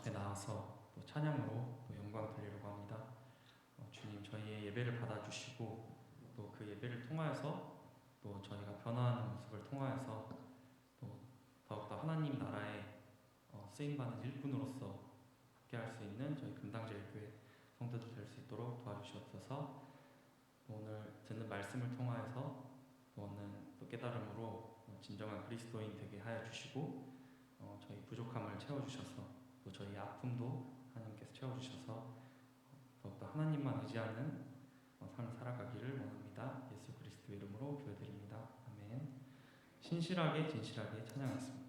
앞에 나와서 또 찬양으로 또 영광 돌리려고 합니다. 주님, 저희의 예배를 받아주시고 또 그 예배를 통하여서 또 저희가 변화하는 모습을 통하여서 또 더욱더 하나님 나라에 쓰임받는 일꾼으로서 함께할 수 있는 저희 금당제일교회 성도들 될 수 있도록 도와주시옵소서. 오늘 듣는 말씀을 통하여서 또 얻는 또 깨달음으로 진정한 그리스도인 되게 하여 주시고 저희 부족함을 채워주셔서 또 저희 아픔도 하나님께서 채워주셔서 더욱더 하나님만 의지하는 삶을 살아가기를 원합니다. 예수 그리스도의 이름으로 기도드립니다. 아멘. 신실하게 진실하게 찬양하겠습니다.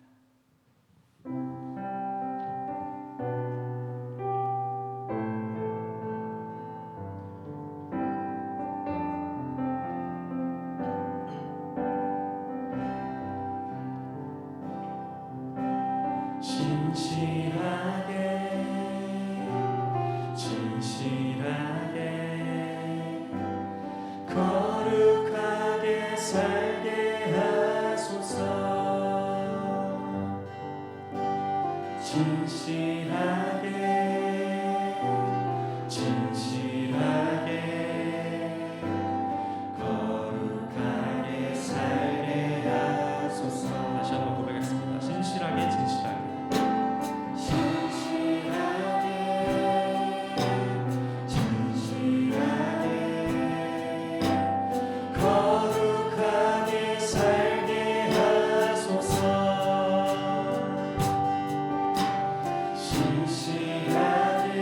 거룩하게 살게 하소서. 진실하게 거룩하게 살게 하소서. 다시 한번 고백하겠습니다. 진실하게 거룩하게 살게 하소서. 진실하게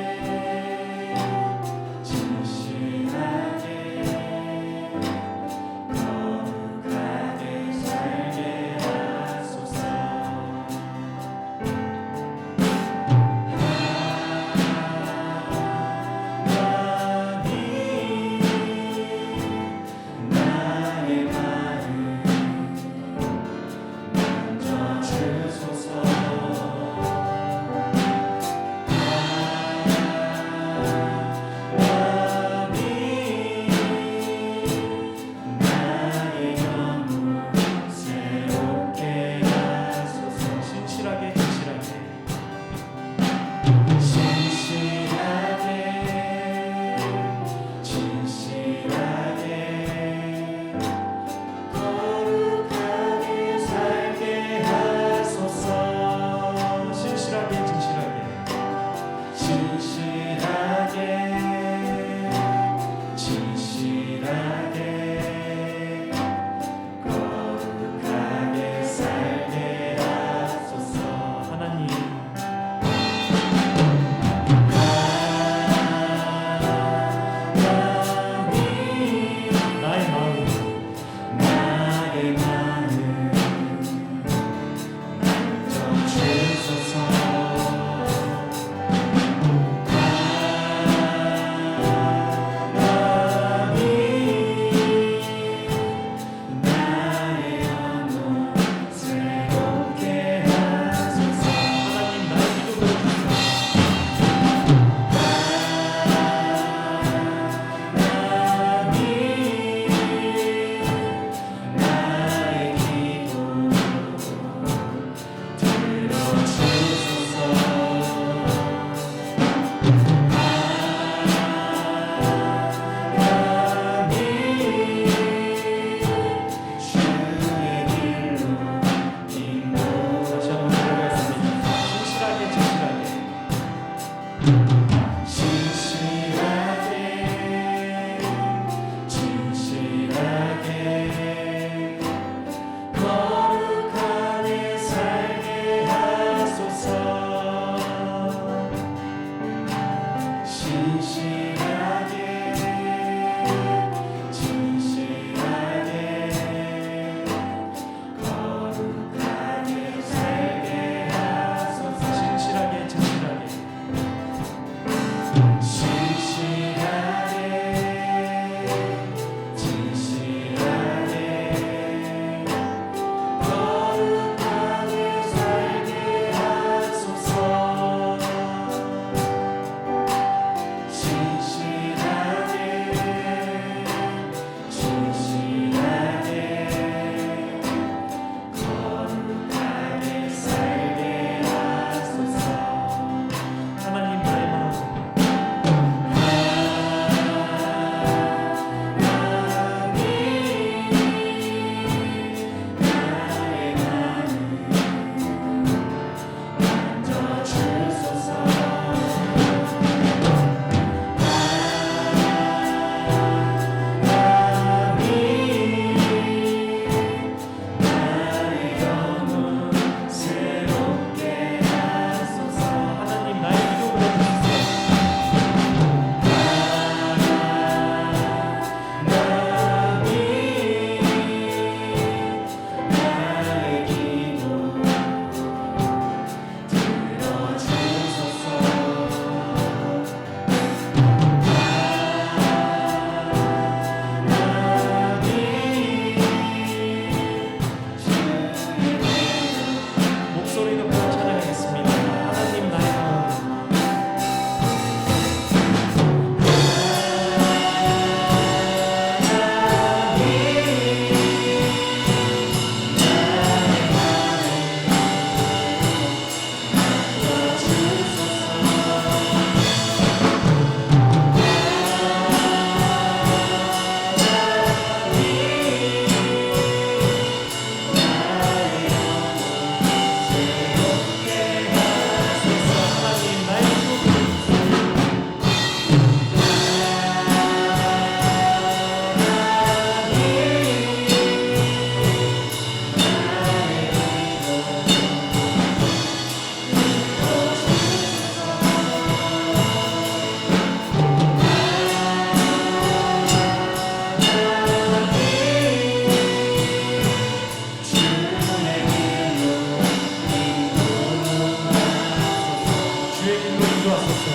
인도하소서.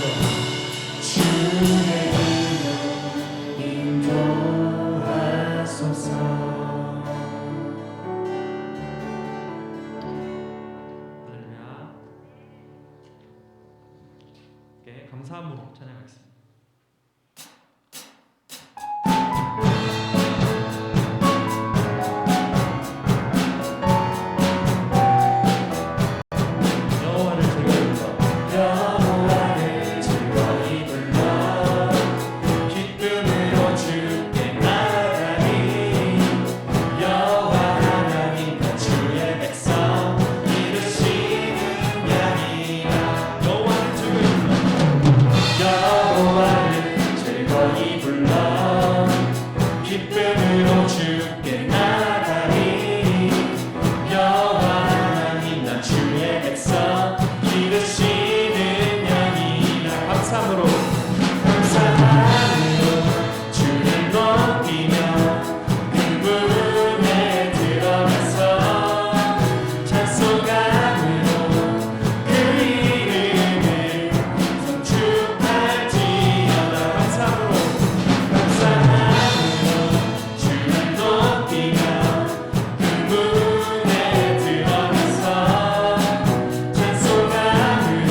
주의 이름 인도하소서. 할렐루야. 함께 감사함으로 찬양하겠습니다. 여호와를 즐거이 불러 기쁨으로 주께 나아가리. 여호와 하나님과 주의 백성 이루시는 양이라. 여호와를 즐거이 불러 기쁨으로 주께 나아가리. 여호와 하나님 나 주의 백성 기르시는 양이라. 감사함으로 주를 높이며 그 문에 들어가서 찬송함으로 그 이름을 송축할지어다. 감사함으로 주를 높이며 그 문에 들어가서 찬송함으로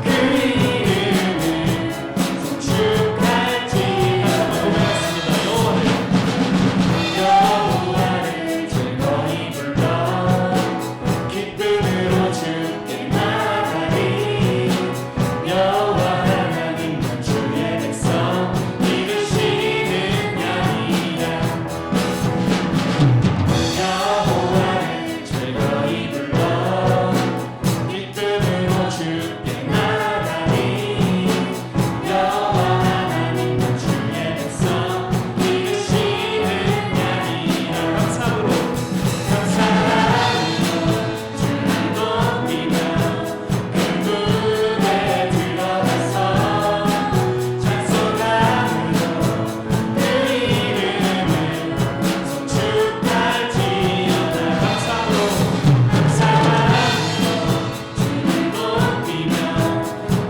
그 이름을 송축할지어다. 여호와를 즐거이 불러 기쁨으로 주께 나아가리. 여호와 하나님 나 주의 백성 이루시는 양이라. 여호와를 즐거이 불러 기쁨으로 주께 나아가리. 여호와 하나님 나 주의 백성 이루시는 양이라. 감사함으로 주를 높이며 그 문에 들어가서 찬송함으로 그 이름을 송축할지어다. 감사함으로 주를 높이며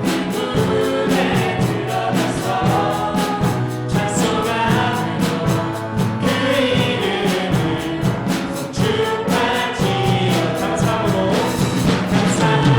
그 문에 들어가서 찬송함으로 그 이름을 송축할지어다. 감사함으로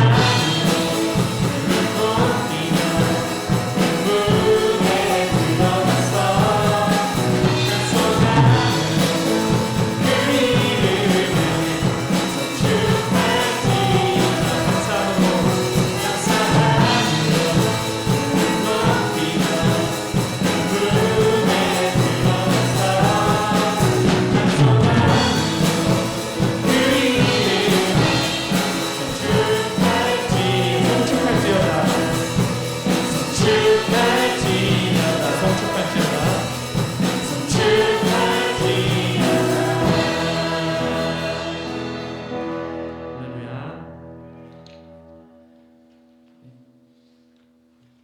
할렐루야.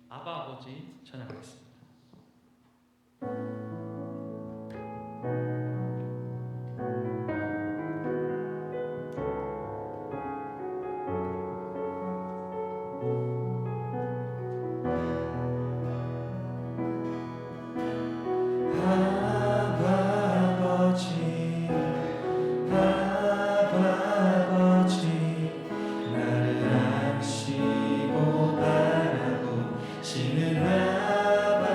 아바 아버지 찬양하겠습니다. 아버지 나를 아시고 바라보시는 아버지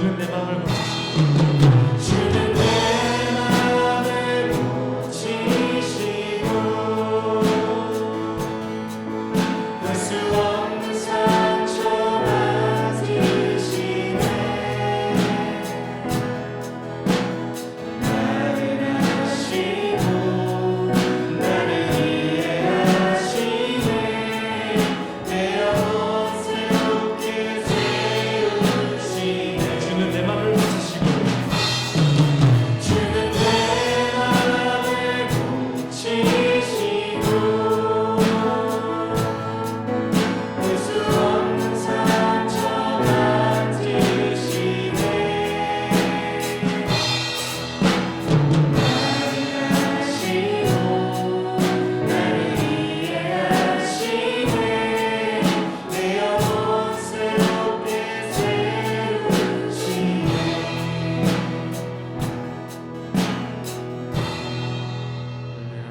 주는 내 맘을 고치시고 주는 내 맘을 고치시고 볼 수 없는 상처 만지시네 나를 아시고 나를 이해하시네 내 영혼 새롭게 세우시네 주는 내 맘을 고치시고 주는 내 맘을 고치시고 볼 수 없는 상처 만지시네 나를 아시고 나를 이해하시네 내 영혼 새롭게 세우시네 할렐루야.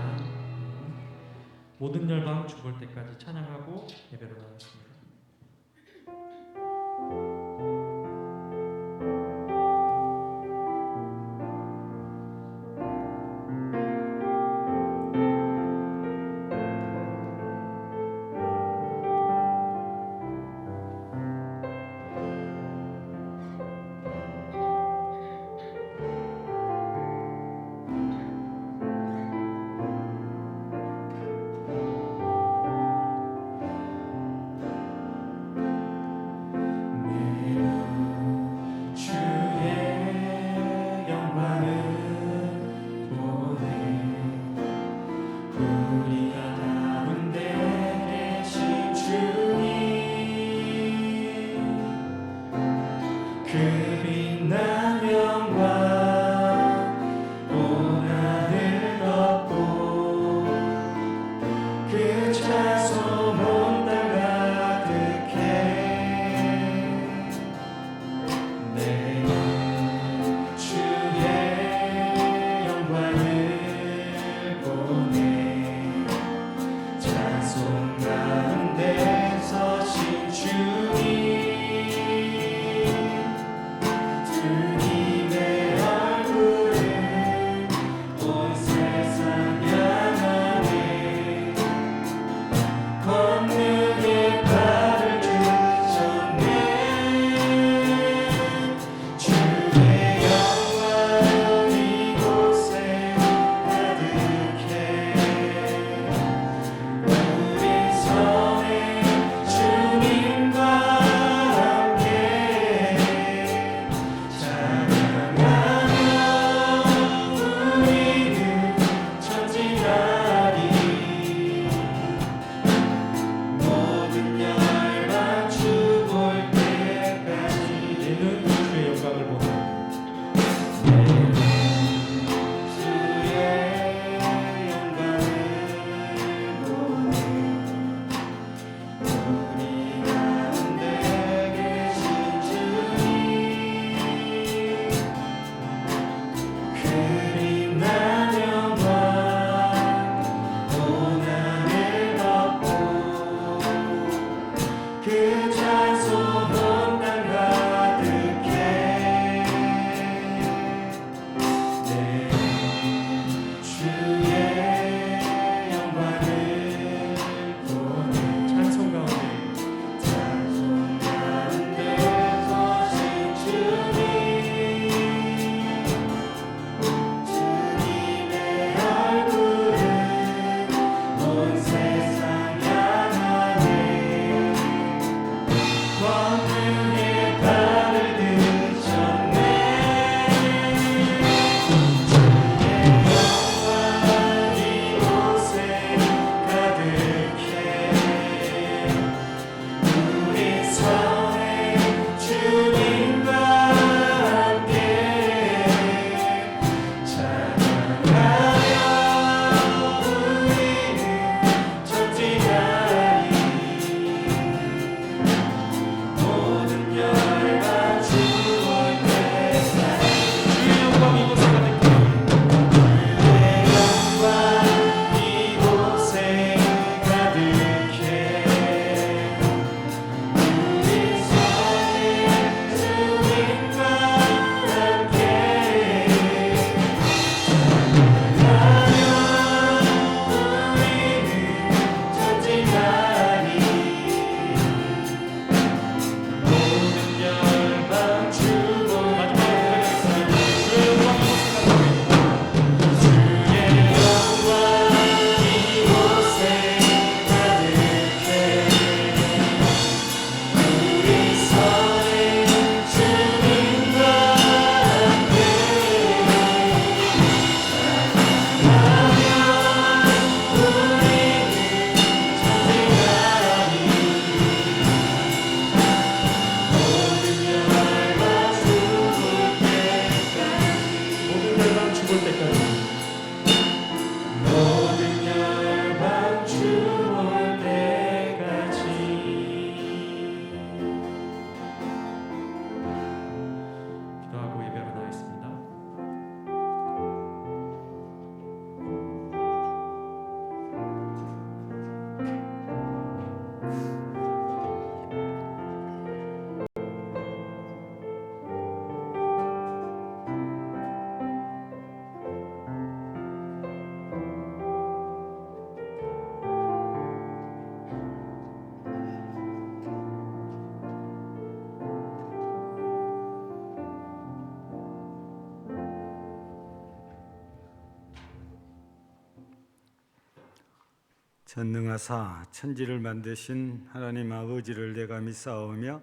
모든 열방 죽을 때까지 찬양하고 예배로 나가겠습니다. 주의 영광을 보네 우리가 가운데 계신 주님 그 빛난 영광 온 하늘 덮고 그 찬송 온 땅 가득해 내가 주의 영광을 보네 찬송 가운데 서신 주님 주님 전능하사 천지를 만드신 하나님 아버지를 내가 믿사오며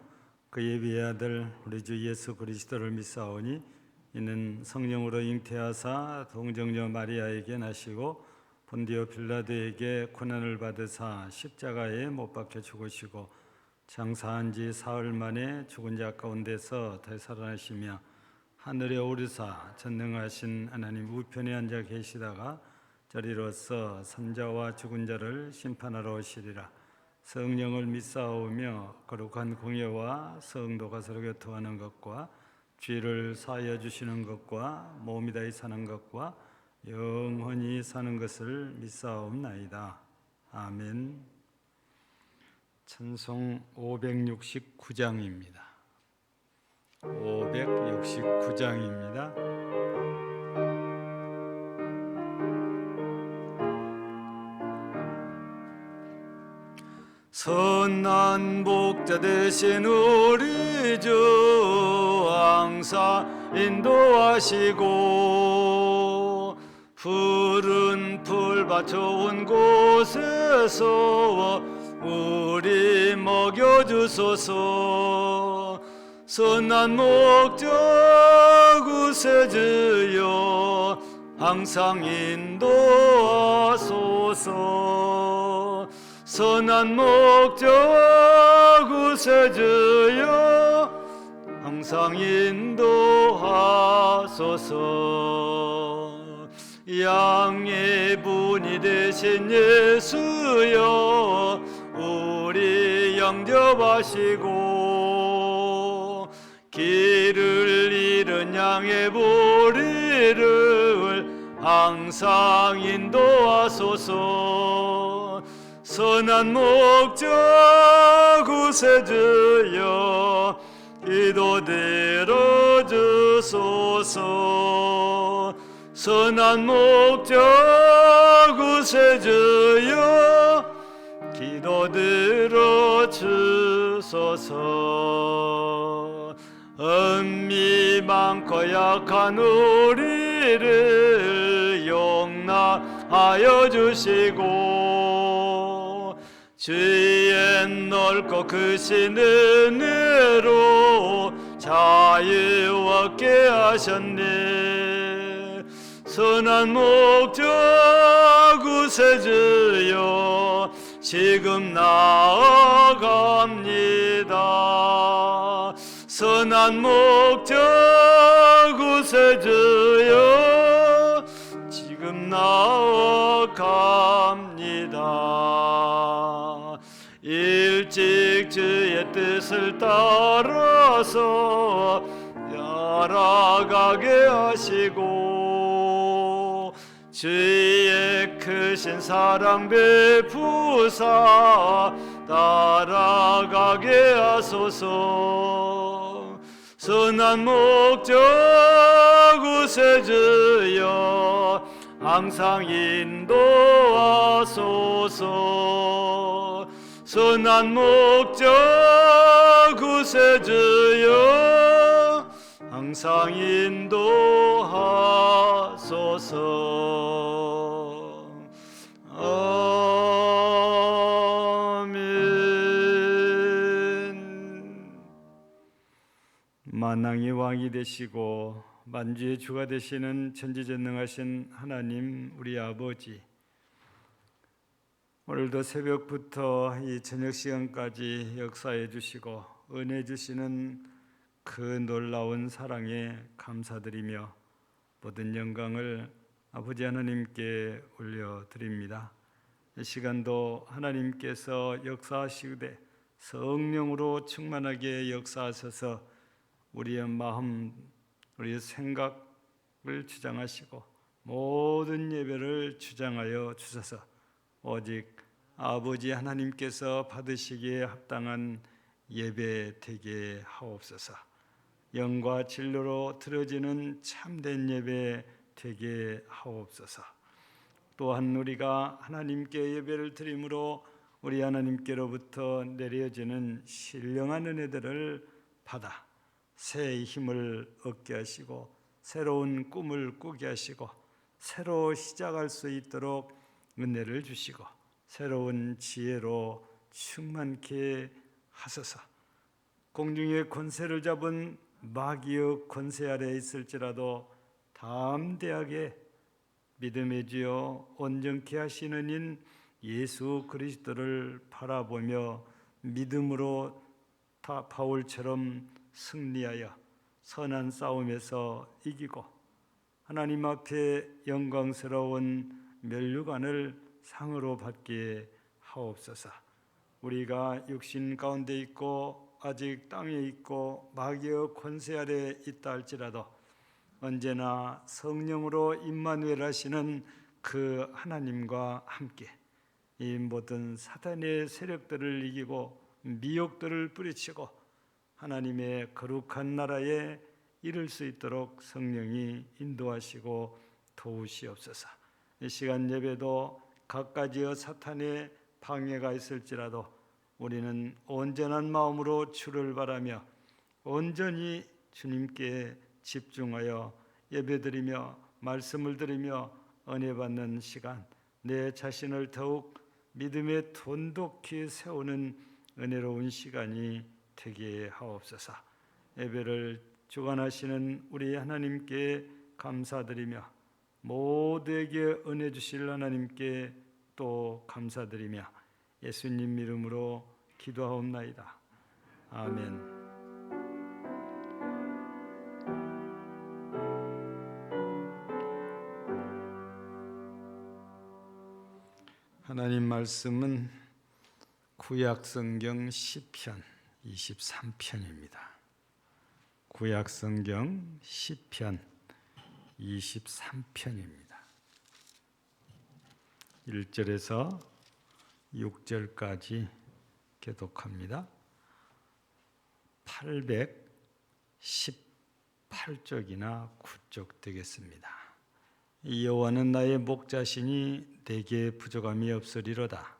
그의 비아들 우리 주 예수 그리스도를 믿사오니 이는 성령으로 잉태하사 동정녀 마리아에게 나시고 본디오 빌라도에게 고난을 받으사 십자가에 못 박혀 죽으시고 장사한 지 사흘 만에 죽은 자 가운데서 되살아나시며 하늘에 오르사 전능하신 하나님 우편에 앉아 계시다가 저리로서 산자와 죽은 자를 심판하러 오시리라. 성령을 믿사오며 거룩한 공예와 성도가 서로 교통하는 것과 죄를 사하여 주시는 것과 몸이 다히 사는 것과 영원히 사는 것을 믿사옵나이다. 아멘. 찬송 569장입니다. 569장입니다. 선한 복자 되신 우리 주 항상 인도하시고 푸른 풀밭 좋은 곳에서 우리 먹여주소서. 선한 목적 구세주여 항상 인도하소서. 선한 목적 구세주여 항상 인도하소서. 양의 분이 되신 예수여 우리 영접하시고 길을 잃은 양의 보리를 항상 인도하소서. 선한 목적 구세주여 기도 들어주소서. 선한 목적 구세주여 기도 들어주소서. 은미 많고 약한 우리를 용납하여 주시고 주의 넓고 크신 은혜로 자유 얻게 하셨네. 선한 목적 구세주여 지금 나아갑니다. 선한 목적 구세주여 지금 나아갑니다. 일찍 주의 뜻을 따라서 날아가게 하시고 주의 크신 사랑 베푸사 따라가게 하소서. 선한 목적 구세주여 항상 인도하소서. 선한 목적 구세주여 항상 인도하소서. 아멘. 만왕의 왕이 되시고 만주의 주가 되시는 전지전능하신 하나님 우리 아버지, 오늘도 새벽부터 이 저녁 시간까지 역사해 주시고 은혜 주시는 그 놀라운 사랑에 감사드리며 모든 영광을 아버지 하나님께 올려드립니다. 이 시간도 하나님께서 역사하시되 성령으로 충만하게 역사하셔서 우리의 마음, 우리의 생각을 주장하시고 모든 예배를 주장하여 주셔서 오직 아버지 하나님께서 받으시기에 합당한 예배 되게 하옵소서. 영과 진리로 드려지는 참된 예배 되게 하옵소서. 또한 우리가 하나님께 예배를 드림으로 우리 하나님께로부터 내려지는 신령한 은혜들을 받아 새 힘을 얻게 하시고 새로운 꿈을 꾸게 하시고 새로 시작할 수 있도록 은혜를 주시고 새로운 지혜로 충만케 하소서. 공중의 권세를 잡은 마귀의 권세 아래 있을지라도 담대하게 믿음의 주여 온전케 하시는 인 예수 그리스도를 바라보며 믿음으로 바울처럼 승리하여 선한 싸움에서 이기고 하나님 앞에 영광스러운 멸류관을 상으로 받게 하옵소서. 우리가 육신 가운데 있고 아직 땅에 있고 마귀의 권세 아래 있다 할지라도 언제나 성령으로 임마누엘 하시는 그 하나님과 함께 이 모든 사탄의 세력들을 이기고 미혹들을 뿌리치고 하나님의 거룩한 나라에 이를 수 있도록 성령이 인도하시고 도우시옵소서. 이 시간 예배도 갖가지의 사탄의 방해가 있을지라도 우리는 온전한 마음으로 주를 바라며 온전히 주님께 집중하여 예배드리며 말씀을 드리며 은혜 받는 시간, 내 자신을 더욱 믿음에 돈독히 세우는 은혜로운 시간이 되게 하옵소서. 예배를 주관하시는 우리 하나님께 감사드리며 모두에게 은혜 주실 하나님께 또 감사드리며 예수님 이름으로 기도하옵나이다. 아멘. 하나님 말씀은 구약성경 시편 23편입니다. 구약성경 시편 23편입니다. 1절에서 6절까지 교독합니다. 818쪽이나 9쪽 되겠습니다. 여호와는 나의 목자시니 내게 부족함이 없으리로다.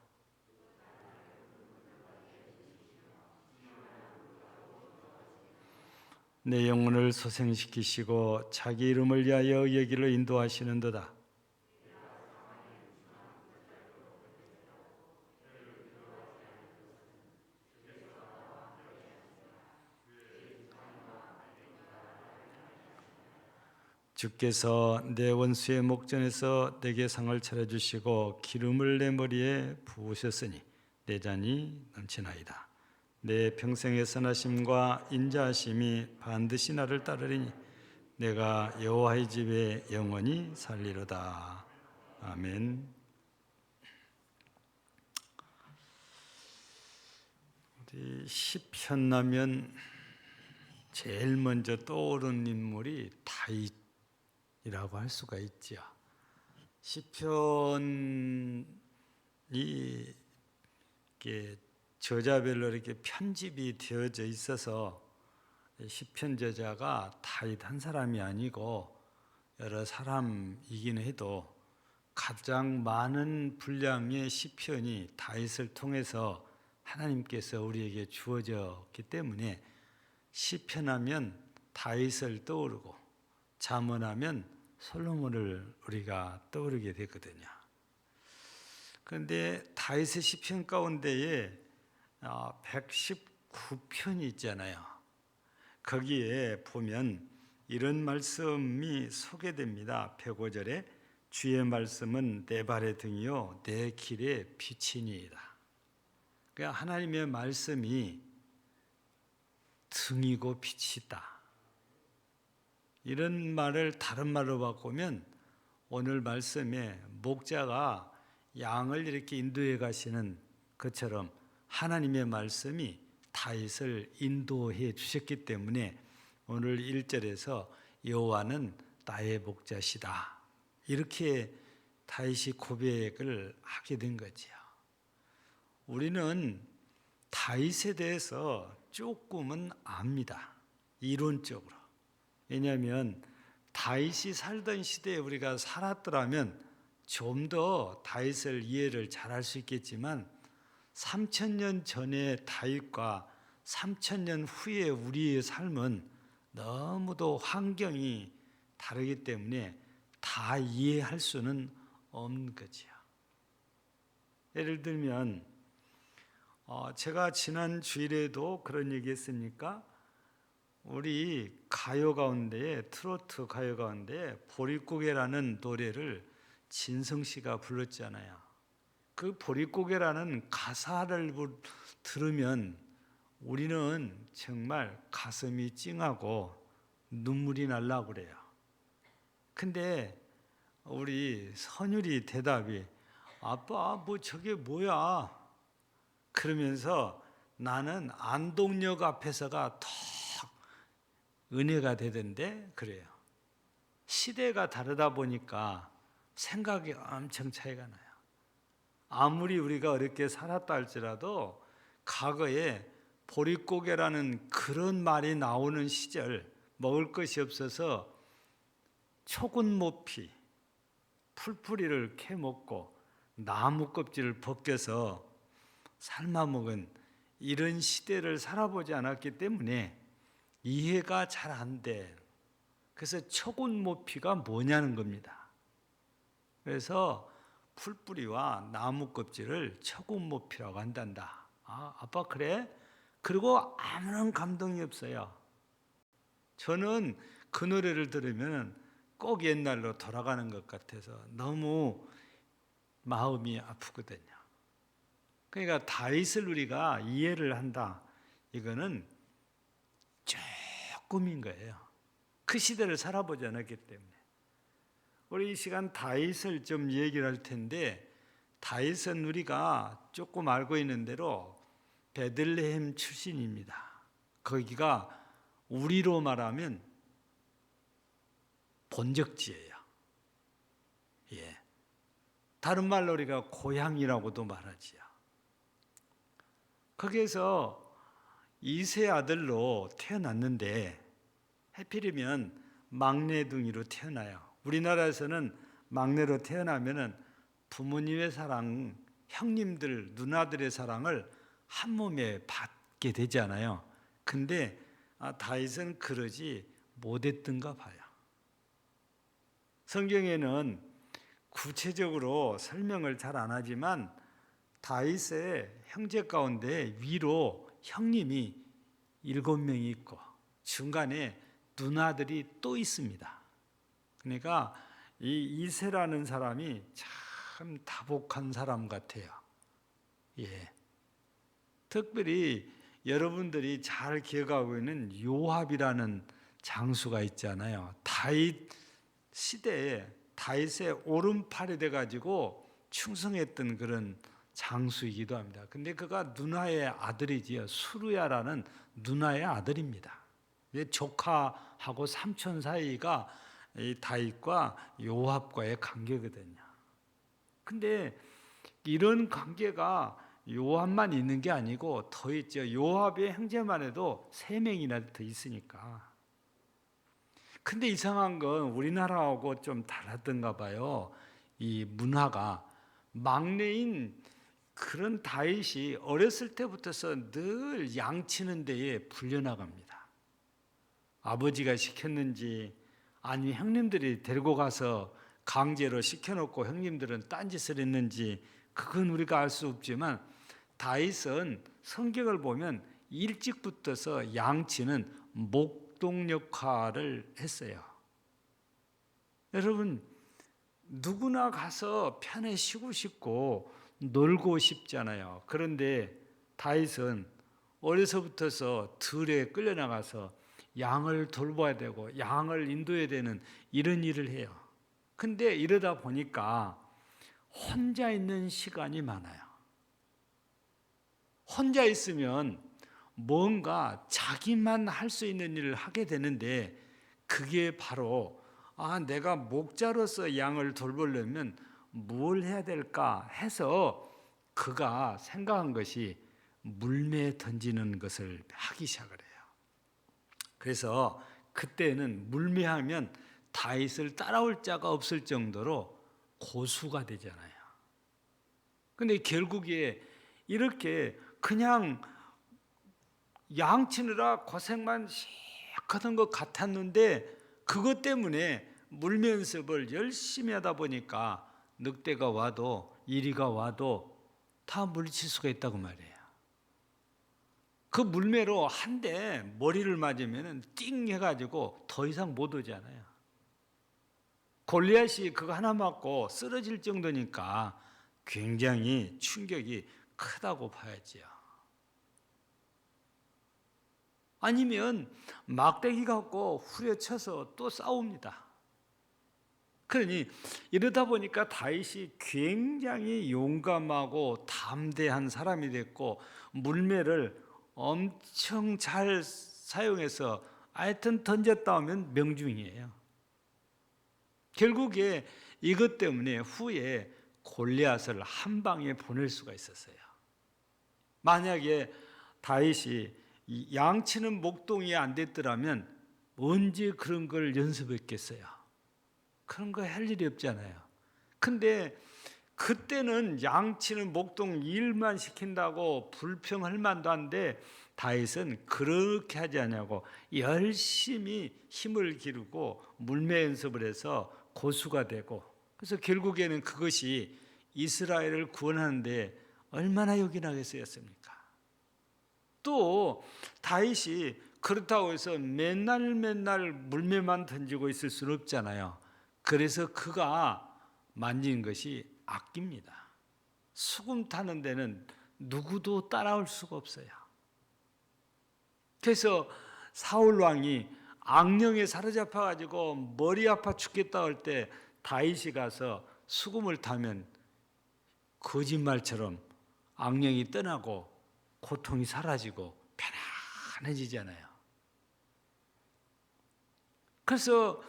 내 영혼을 소생시키시고 자기 이름을 위하여 여기를 인도하시는도다. 주께서 내 원수의 목전에서 내게 상을 차려주시고 기름을 내 머리에 부으셨으니 내 잔이 넘치나이다. 내 평생의 선하심과 인자하심이 반드시 나를 따르리니 내가 여호와의 집에 영원히 살리로다. 아멘. 우리 시편 나면 제일 먼저 떠오르는 인물이 다윗이라고 할 수가 있죠. 시편이 이렇게 저자별로 이렇게 편집이 되어져 있어서 시편 저자가 다윗 한 사람이 아니고 여러 사람이긴 해도 가장 많은 분량의 시편이 다윗을 통해서 하나님께서 우리에게 주어졌기 때문에 시편하면 다윗을 떠오르고 잠언하면 솔로몬을 우리가 떠오르게 되거든요. 그런데 다윗의 시편 가운데에 119편이 있잖아요. 거기에 보면 이런 말씀이 소개됩니다. 105절에 주의 말씀은 내 발의 등이요 내 길의 빛이니이다. 그러니까 하나님의 말씀이 등이고 빛이다. 이런 말을 다른 말로 바꾸면 오늘 말씀에 목자가 양을 이렇게 인도해 가시는 것처럼 하나님의 말씀이 다윗을 인도해 주셨기 때문에 오늘 1절에서 여호와는 나의 목자시다. 이렇게 다윗이 고백을 하게 된 거지요. 우리는 다윗에 대해서 조금은 압니다. 이론적으로. 왜냐하면 다윗이 살던 시대에 우리가 살았더라면 좀 더 다윗을 이해를 잘할 수 있겠지만 3000년 전의 다윗과 3000년 후의 우리의 삶은 너무도 환경이 다르기 때문에 다 이해할 수는 없는 거지요. 예를 들면 제가 지난 주일에도 그런 얘기했으니까 우리 가요 가운데 트로트 가요 가운데 보릿고개라는 노래를 진성 씨가 불렀잖아요. 그 보릿고개라는 가사를 들으면 우리는 정말 가슴이 찡하고 눈물이 날라고 그래요. 근데 우리 선율이 대답이 아빠 뭐 저게 뭐야? 그러면서 나는 안동역 앞에서가 더 은혜가 되던데 그래요. 시대가 다르다 보니까 생각이 엄청 차이가 나요. 아무리 우리가 어렵게 살았다 할지라도 과거에 보릿고개라는 그런 말이 나오는 시절 먹을 것이 없어서 초근모피 풀뿌리를 캐먹고 나무 껍질을 벗겨서 삶아 먹은 이런 시대를 살아보지 않았기 때문에 이해가 잘 안 돼. 그래서 초근모피가 뭐냐는 겁니다. 그래서 풀뿌리와 나무 껍질을 초근모피라고 한단다. 아빠 그래? 그리고 아무런 감동이 없어요. 저는 그 노래를 들으면 꼭 옛날로 돌아가는 것 같아서 너무 마음이 아프거든요. 그러니까 다윗을 우리가 이해를 한다. 이거는 조금인 거예요. 그 시대를 살아보지 않았기 때문에. 우리 이 시간 다윗을 좀 얘기를 할 텐데 다윗은 우리가 조금 알고 있는 대로 베들레헴 출신입니다. 거기가 우리로 말하면 본적지예요. 예. 다른 말로 우리가 고향이라고도 말하지요. 거기에서 이세 아들로 태어났는데 하필이면 막내둥이로 태어나요. 우리나라에서는 막내로 태어나면은 부모님의 사랑, 형님들, 누나들의 사랑을 한 몸에 받게 되잖아요. 근데 다윗은 그러지 못했던가 봐요. 성경에는 구체적으로 설명을 잘 안 하지만 다윗의 형제 가운데 위로 형님이 7명이 있고 중간에 누나들이 또 있습니다. 그러니까 이 이세라는 사람이 참 다복한 사람 같아요. 예. 특별히 여러분들이 잘 기억하고 있는 요압이라는 장수가 있잖아요. 다윗 시대에 다윗의 오른팔이 돼가지고 충성했던 그런 장수이기도 합니다. 근데 그가 누나의 아들이지요. 수르야라는 누나의 아들입니다. 조카하고 삼촌 사이가 이 다윗과 요압과의 관계거든요. 근데 이런 관계가 요압만 있는 게 아니고 더 있죠. 요압의 형제만 해도 3명이나 더 있으니까. 근데 이상한 건 우리나라하고 좀 달랐던가 봐요. 이 문화가 막내인 그런 다윗이 어렸을 때부터서 늘 양치는 데에 불려나갑니다. 아버지가 시켰는지 아니 형님들이 데리고 가서 강제로 시켜놓고 형님들은 딴짓을 했는지 그건 우리가 알 수 없지만 다윗은 성경을 보면 일찍부터서 양치는 목동 역할을 했어요. 여러분 누구나 가서 편히 쉬고 싶고 놀고 싶잖아요. 그런데 다윗은 어려서부터서 들에 끌려나가서 양을 돌봐야 되고 양을 인도해야 되는 이런 일을 해요. 근데 이러다 보니까 혼자 있는 시간이 많아요. 혼자 있으면 뭔가 자기만 할 수 있는 일을 하게 되는데 그게 바로 내가 목자로서 양을 돌보려면 뭘 해야 될까 해서 그가 생각한 것이 물매에 던지는 것을 하기 시작을 해요. 그래서 그때는 물매하면 다윗을 따라올 자가 없을 정도로 고수가 되잖아요. 근데 결국에 이렇게 그냥 양치느라 고생만 시작하던 것 같았는데 그것 때문에 물매 연습을 열심히 하다 보니까 늑대가 와도 이리가 와도 다 물리칠 수가 있다고 말이에요. 그 물매로 한 대 머리를 맞으면 띵 해가지고 더 이상 못 오잖아요. 골리앗이 그거 하나 맞고 쓰러질 정도니까 굉장히 충격이 크다고 봐야지요. 아니면 막대기 갖고 후려쳐서 또 싸웁니다. 그러니 이러다 보니까 다윗이 굉장히 용감하고 담대한 사람이 됐고 물매를 엄청 잘 사용해서 하여튼 던졌다 하면 명중이에요. 결국에 이것 때문에 후에 골리앗을 한 방에 보낼 수가 있었어요. 만약에 다윗이 양치는 목동이 안 됐더라면 언제 그런 걸 연습했겠어요? 그런 거 할 일이 없잖아요. 근데 그때는 양치는 목동 일만 시킨다고 불평할 만도 한데 다윗은 그렇게 하지 않냐고 열심히 힘을 기르고 물매 연습을 해서 고수가 되고, 그래서 결국에는 그것이 이스라엘을 구원하는데 얼마나 요긴하게 쓰였습니까? 또 다윗이 그렇다고 해서 맨날 물매만 던지고 있을 수는 없잖아요. 그래서 그가 만진 것이 악기입니다. 수금 타는 데는 누구도 따라올 수가 없어요. 그래서 사울 왕이 악령에 사로잡혀 가지고 머리 아파 죽겠다 할 때 다윗이 가서 수금을 타면 거짓말처럼 악령이 떠나고 고통이 사라지고 편안해지잖아요. 그래서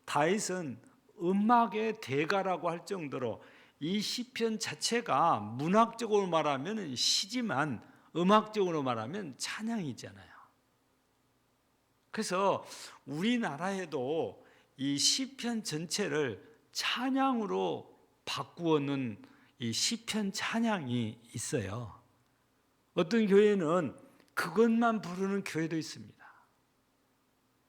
다윗은 음악의 대가라고 할 정도로 이 시편 자체가 문학적으로 말하면 시지만 음악적으로 말하면 찬양이잖아요. 그래서 우리나라에도 이 시편 전체를 찬양으로 바꾸어 놓은 이 시편 찬양이 있어요. 어떤 교회는 그것만 부르는 교회도 있습니다.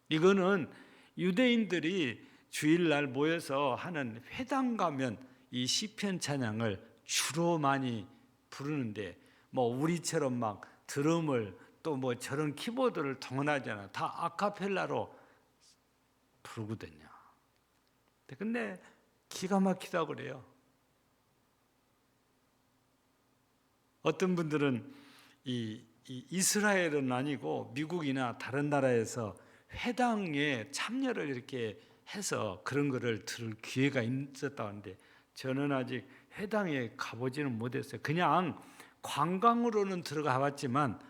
이거는 유대인들이 주일날 모여서 하는 회당 가면 이 시편 찬양을 주로 많이 부르는데, 뭐 우리처럼 막 드럼을 또 뭐 저런 키보드를 동원하잖아요. 다 아카펠라로 부르거든요. 근데 기가 막히다고 그래요. 어떤 분들은 이 이스라엘은 아니고 미국이나 다른 나라에서 회당에 참여를 이렇게 해서 그런 거를 들을 기회가 있었다고 하는데, 저는 아직 회당에 가보지는 못했어요. 그냥 관광으로는 들어가 봤지만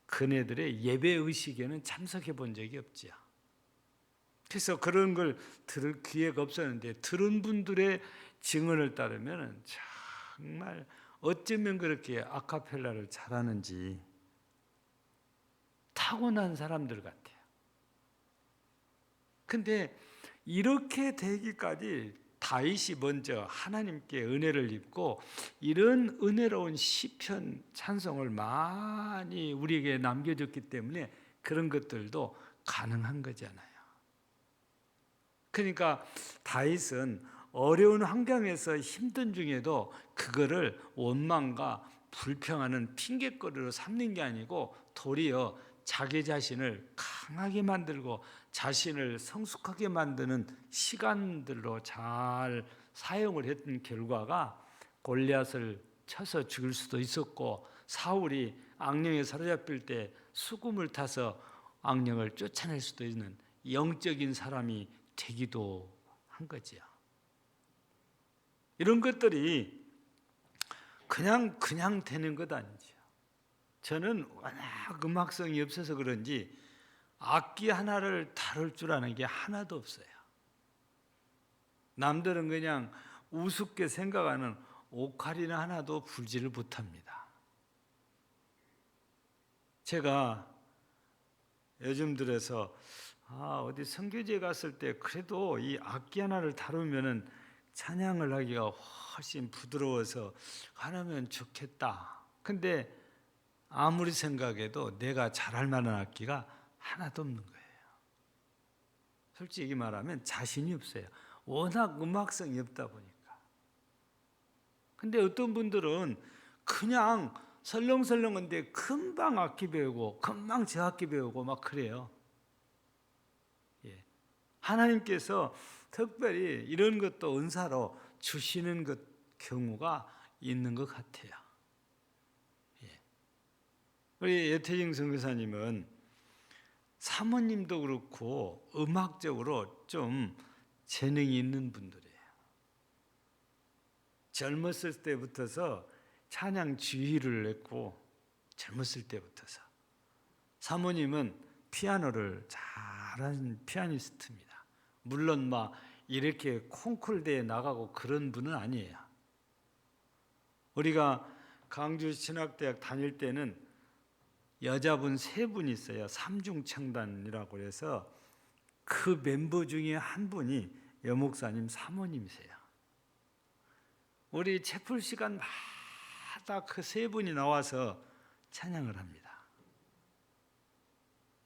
그네들의 예배 의식에는 참석해 본 적이 없지요. 그래서 그런 걸 들을 기회가 없었는데, 들은 분들의 증언을 따르면 정말 어쩌면 그렇게 아카펠라를 잘하는지 타고난 사람들 같아요. 근데 이렇게 되기까지 다윗이 먼저 하나님께 은혜를 입고 이런 은혜로운 시편 찬송을 많이 우리에게 남겨줬기 때문에 그런 것들도 가능한 거잖아요. 그러니까 다윗은 어려운 환경에서 힘든 중에도 그거를 원망과 불평하는 핑계거리로 삼는 게 아니고 도리어 자기 자신을 강하게 만들고 자신을 성숙하게 만드는 시간들로 잘 사용을 했던 결과가 골리앗을 쳐서 죽일 수도 있었고, 사울이 악령에 사로잡힐 때 수금을 타서 악령을 쫓아낼 수도 있는 영적인 사람이 되기도 한 거지요. 이런 것들이 그냥 되는 것 아니죠. 저는 워낙 음악성이 없어서 그런지 악기 하나를 다룰 줄 아는 게 하나도 없어요. 남들은 그냥 우습게 생각하는 오카리나 하나도 불지를 못합니다. 제가 요즘 들어서 어디 선교지에 갔을 때 그래도 이 악기 하나를 다루면은 찬양을 하기가 훨씬 부드러워서 하면 좋겠다. 근데 아무리 생각해도 내가 잘할 만한 악기가 하나도 없는 거예요. 솔직히 말하면 자신이 없어요. 워낙 음악성이 없다 보니까. 근데 어떤 분들은 그냥 설렁설렁한데 금방 악기 배우고 금방 저악기 배우고 막 그래요. 예. 하나님께서 특별히 이런 것도 은사로 주시는 것 경우가 있는 것 같아요. 예. 우리 예태정 선교사님은 사모님도 그렇고 음악적으로 좀 재능이 있는 분들이에요. 젊었을 때부터서 찬양 지휘를 했고 젊었을 때부터서 사모님은 피아노를 잘하는 피아니스트입니다. 물론 막 이렇게 콩쿨 대회 나가고 그런 분은 아니에요. 우리가 강주 신학대학 다닐 때는 여자분 3분 있어요. 삼중창단이라고 해서 그 멤버 중에 한 분이 여목사님 사모님이세요. 우리 채플 시간마다 그 3분이 나와서 찬양을 합니다.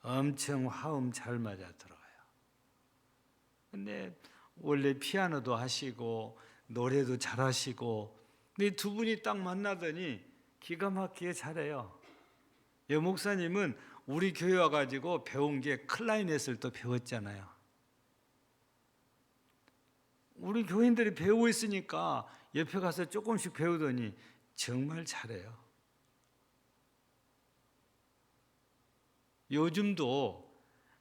엄청 화음 잘 맞아 들어가요. 근데 원래 피아노도 하시고 노래도 잘하시고 근데 두 분이 딱 만나더니 기가 막히게 잘해요. 여목사님은 우리 교회 와가지고 배운 게 클라리넷을 또 배웠잖아요. 우리 교인들이 배우고 있으니까 옆에 가서 조금씩 배우더니 정말 잘해요. 요즘도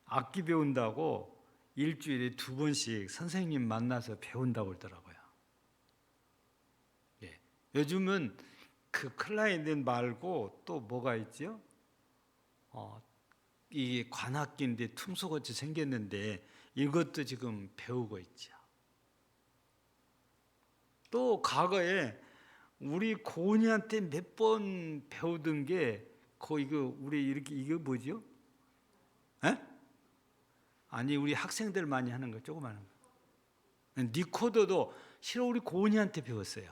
악기 배운다고 일주일에 2번씩 선생님 만나서 배운다고 그러더라고요. 예. 요즘은 그 클라리넷 말고 또 뭐가 있죠? 이게 관악기인데 tum소같이 생겼는데 이것도 지금 배우고 있죠. 또 과거에 우리 고은이한테 몇 번 배우던 게 이거 우리 이렇게 이게 뭐죠? 에? 아니 우리 학생들 많이 하는 거 조그마한 거. 니코더도 실은 우리 고은이한테 배웠어요.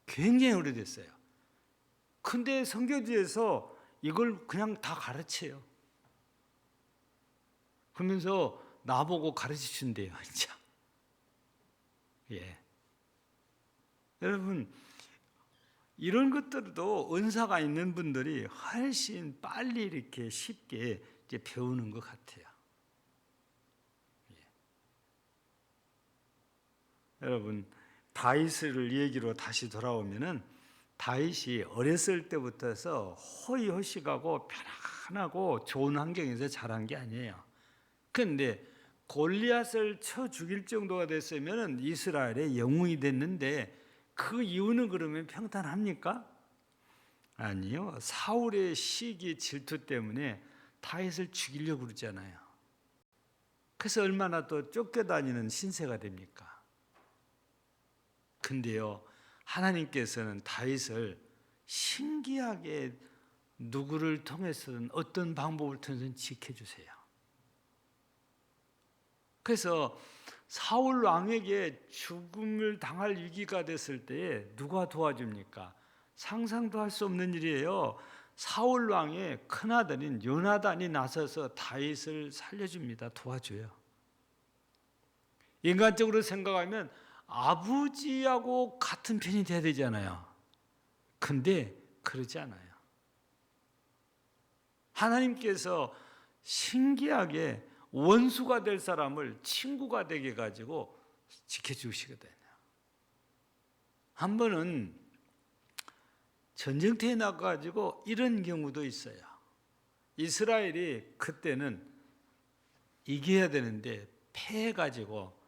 굉장히 오래됐어요. 근데 성교지에서 이걸 그냥 다 가르쳐요. 그러면서 나보고 가르쳐 준대요, 진짜. 예. 여러분, 이런 것들도 은사가 있는 분들이 훨씬 빨리 이렇게 쉽게 이제 배우는 것 같아요. 예. 여러분, 다윗을 얘기로 다시 돌아오면은 다윗이 어렸을 때부터서 호의호식하고 편안하고 좋은 환경에서 자란 게 아니에요. 그런데 골리앗을 쳐 죽일 정도가 됐으면 이스라엘의 영웅이 됐는데 그 이유는 그러면 평탄합니까? 아니요. 사울의 시기 질투 때문에 다윗을 죽이려고 그러잖아요. 그래서 얼마나 또 쫓겨다니는 신세가 됩니까? 근데요. 하나님께서는 다윗을 신기하게 누구를 통해서든 어떤 방법을 통해서든 지켜주세요. 그래서 사울 왕에게 죽음을 당할 위기가 됐을 때에 누가 도와줍니까? 상상도 할 수 없는 일이에요. 사울 왕의 큰아들인 요나단이 나서서 다윗을 살려줍니다. 도와줘요. 인간적으로 생각하면 아버지하고 같은 편이 돼야 되잖아요. 근데 그러지 않아요. 하나님께서 신기하게 원수가 될 사람을 친구가 되게 가지고 지켜주시거든요. 한 번은 전쟁터에 나가가지고 이런 경우도 있어요. 이스라엘이 그때는 이겨야 되는데 패해가지고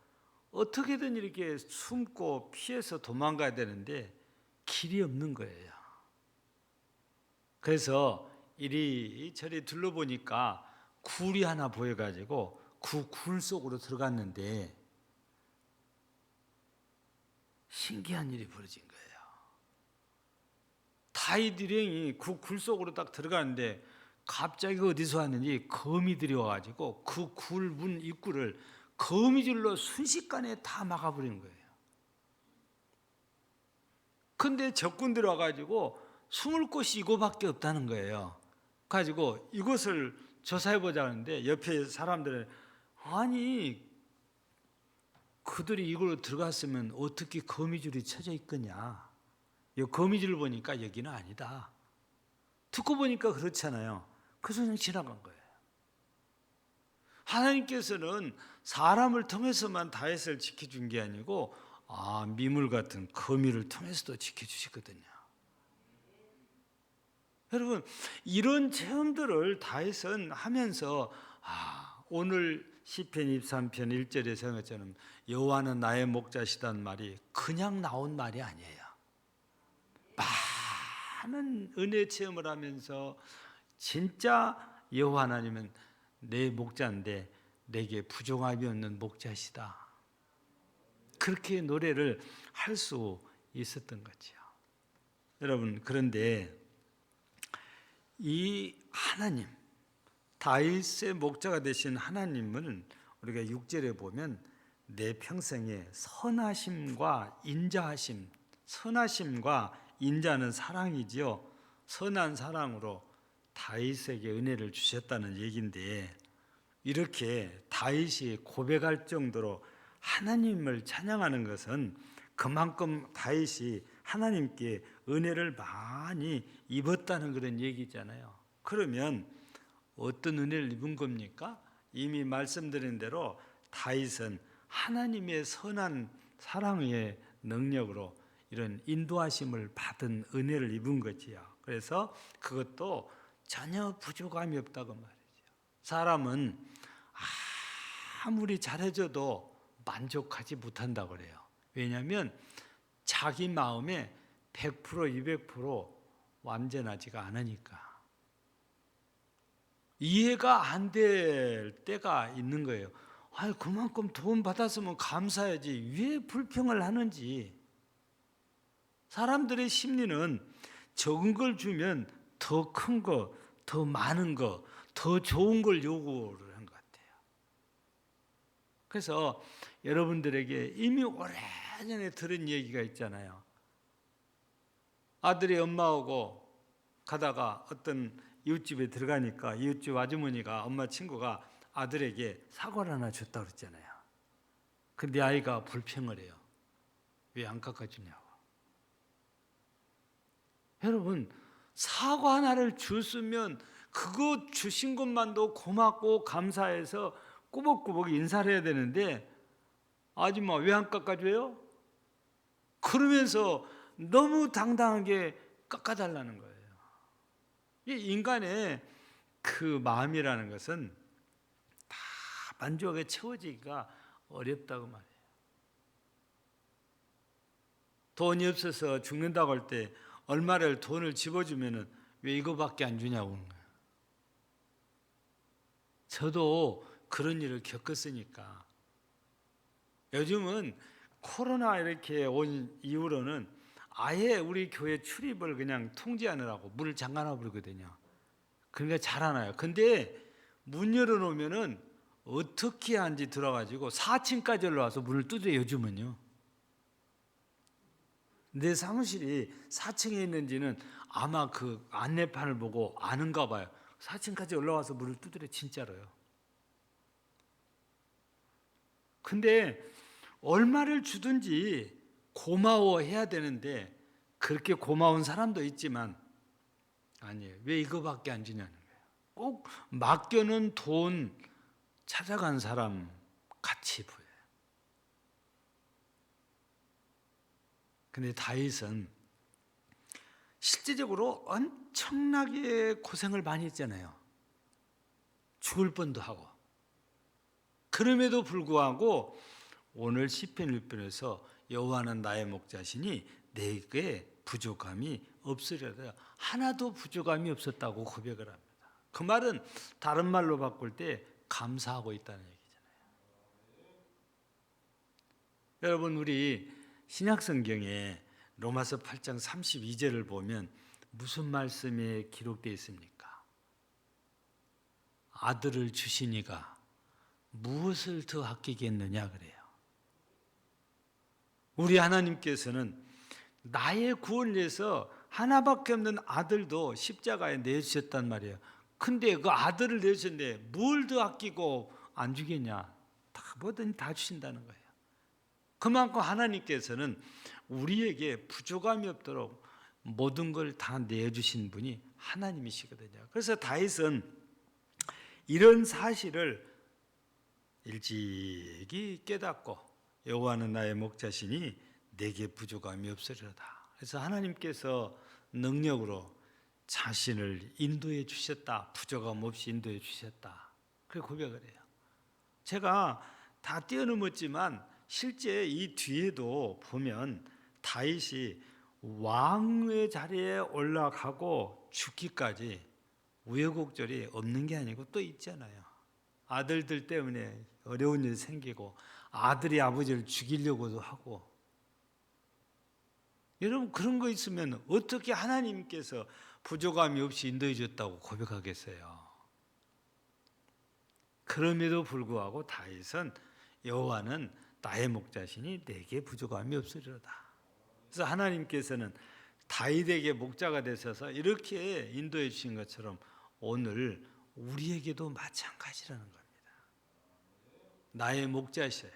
어떻게든 이렇게 숨고 피해서 도망가야 되는데 길이 없는 거예요. 그래서 이리저리 둘러보니까 굴이 하나 보여가지고 그 굴 속으로 들어갔는데 신기한 일이 벌어진 거예요. 다윗 일행이 그 굴 속으로 딱 들어갔는데 갑자기 어디서 왔는지 거미들이 와가지고 그 굴 문 입구를 거미줄로 순식간에 다 막아버린 거예요. 근데 적군들이 와가지고 숨을 곳이 이거밖에 없다는 거예요. 가지고 이것을 조사해보자 하는데 옆에 사람들은 아니 그들이 이걸로 들어갔으면 어떻게 거미줄이 쳐져 있겠냐. 이 거미줄을 보니까 여기는 아니다. 듣고 보니까 그렇잖아요. 그래서 그냥 지나간 거예요. 하나님께서는 사람을 통해서만 다윗을 지켜준 게 아니고 미물 같은 거미를 통해서도 지켜주시거든요. 여러분, 이런 체험들을 다윗은 하면서 오늘 시편 23편 1절에 서 것처럼 여호와는 나의 목자시다는 말이 그냥 나온 말이 아니에요. 많은 은혜 체험을 하면서 진짜 여호와 하나님은 내 목자인데 내게 부족함이 없는 목자시다. 그렇게 노래를 할 수 있었던 거죠. 여러분, 그런데 이 하나님, 다윗의 목자가 되신 하나님은 우리가 6절에 보면 내 평생에 선하심과 인자하심, 선하심과 인자는 사랑이지요. 선한 사랑으로 다윗에게 은혜를 주셨다는 얘기인데, 이렇게 다윗이 고백할 정도로 하나님을 찬양하는 것은 그만큼 다윗이 하나님께 은혜를 많이 입었다는 그런 얘기잖아요. 그러면 어떤 은혜를 입은 겁니까? 이미 말씀드린 대로 다윗은 하나님의 선한 사랑의 능력으로 이런 인도하심을 받은 은혜를 입은 거지요. 그래서 그것도 전혀 부족함이 없다고 말이죠. 사람은 아무리 잘해줘도 만족하지 못한다고 그래요. 왜냐하면 자기 마음에 100% 200% 완전하지가 않으니까. 이해가 안 될 때가 있는 거예요. 그만큼 돈 받았으면 감사해야지 왜 불평을 하는지. 사람들의 심리는 적은 걸 주면 더 큰 거, 더 많은 거, 더 좋은 걸 요구를 한 것 같아요. 그래서 여러분들에게 이미 오래전에 들은 얘기가 있잖아요. 아들이 엄마하고 가다가 어떤 이웃집에 들어가니까 이웃집 아주머니가 엄마 친구가 아들에게 사과를 하나 줬다고 그랬잖아요. 근데 아이가 불평을 해요. 왜 안 깎아주냐고. 여러분, 사과 하나를 줬으면 그거 주신 것만도 고맙고 감사해서 꾸벅꾸벅 인사를 해야 되는데 아줌마 왜 안 깎아줘요? 그러면서 너무 당당하게 깎아달라는 거예요. 이 인간의 그 마음이라는 것은 다 만족하게 채워지기가 어렵다고 말해요. 돈이 없어서 죽는다고 할 때 얼마를 돈을 집어주면은 왜 이거밖에 안 주냐고 하는 거예요. 저도 그런 일을 겪었으니까. 요즘은 코로나 이렇게 온 이후로는 아예 우리 교회 출입을 그냥 통제하느라고 문을 잠가놔 버리거든요. 그러니까 잘 안 와요. 근데 문 열어놓으면은 어떻게 하는지 들어가지고 4층까지 올라와서 문을 두드려요. 요즘은요. 내 사무실이 4층에 있는지는 아마 그 안내판을 보고 아는가 봐요. 4층까지 올라와서 문을 두드려 진짜로요. 근데 얼마를 주든지 고마워해야 되는데 그렇게 고마운 사람도 있지만 아니에요. 왜 이거밖에 안 주냐는 거예요. 꼭 맡겨놓은 돈 찾아간 사람 같이 보여요. 근데 다윗은 실제적으로 엄청나게 고생을 많이 했잖아요. 죽을 뻔도 하고. 그럼에도 불구하고 오늘 시편 1편에서 여호와는 나의 목자시니 내게 부족함이 없으리로다. 하나도 부족함이 없었다고 고백을 합니다. 그 말은 다른 말로 바꿀 때 감사하고 있다는 얘기잖아요. 여러분, 우리 신약성경에 로마서 8장 32절을 보면 무슨 말씀이 기록되어 있습니까? 아들을 주시니가 무엇을 더 아끼겠느냐 그래요. 우리 하나님께서는 나의 구원을 위해서 하나밖에 없는 아들도 십자가에 내주셨단 말이에요. 근데 그 아들을 내주셨는데 뭘 더 아끼고 안 주겠냐? 다 뭐든 다 주신다는 거예요. 그만큼 하나님께서는 우리에게 부족함이 없도록 모든 걸 다 내주신 분이 하나님이시거든요. 그래서 다윗은 이런 사실을 일찍이 깨닫고 여호와는 나의 목자시니 내게 부족함이 없으리로다. 그래서 하나님께서 능력으로 자신을 인도해 주셨다. 부족함 없이 인도해 주셨다. 그렇게 고백을 해요. 제가 다 뛰어넘었지만 실제 이 뒤에도 보면 다윗이 왕의 자리에 올라가고 죽기까지 우여곡절이 없는 게 아니고 또 있잖아요. 아들들 때문에 어려운 일이 생기고 아들이 아버지를 죽이려고도 하고. 여러분 그런 거 있으면 어떻게 하나님께서 부족함이 없이 인도해 줬다고 고백하겠어요? 그럼에도 불구하고 다윗은 여호와는 나의 목자시니 내게 부족함이 없으리로다. 그래서 하나님께서는 다윗에게 목자가 되셔서 이렇게 인도해 주신 것처럼 오늘 우리에게도 마찬가지라는 겁니다. 나의 목자셔요.